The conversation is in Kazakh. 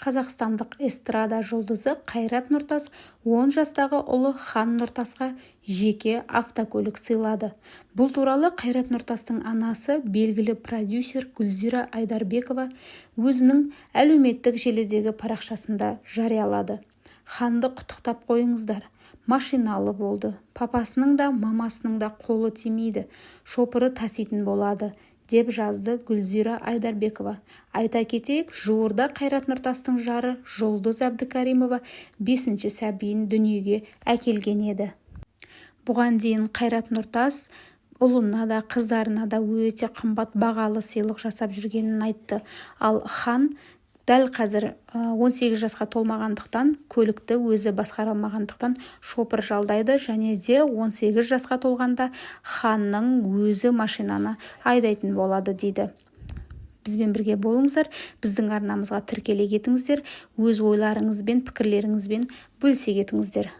Қазақстандық эстрада жұлдызы Қайрат Нұртас 10 жастағы ұлы Хан Нұртасқа жеке автокөлік сыйлады. Бұл туралы Қайрат Нұртастың анасы, белгілі продюсер Гүлзира Айдарбекова өзінің әлеуметтік желідегі парақшасында жариялады. Ханды құттықтап қойыңыздар. Машиналы болды. Папасының да, мамасының да қолы тимейді. Шопыры таситын болады, деп жазды Гүлзира Айдарбекова. Айта кетейік, жуырда Қайрат Нұртастың жары Жұлдыз Әбдікаримова 5-ші сәбиін дүниеге әкелген еді. Бұған дейін Қайрат Нұртас ұлына да, қыздарына да өте қымбат бағалы сыйлық жасап жүргенін айтты. Ал Хан дәл қазір 18 жасқа толмағандықтан, көлікті өзі басқара алмағандықтан шопыр жалдайды, және де 18 жасқа толғанда Ханның өзі машинаны айдайтын болады дейді. Бізбен бірге болыңыздар, біздің арнамызға тіркеле кетіңіздер, өз ойларыңызбен, пікірлеріңізбен бөлісе кетіңіздер.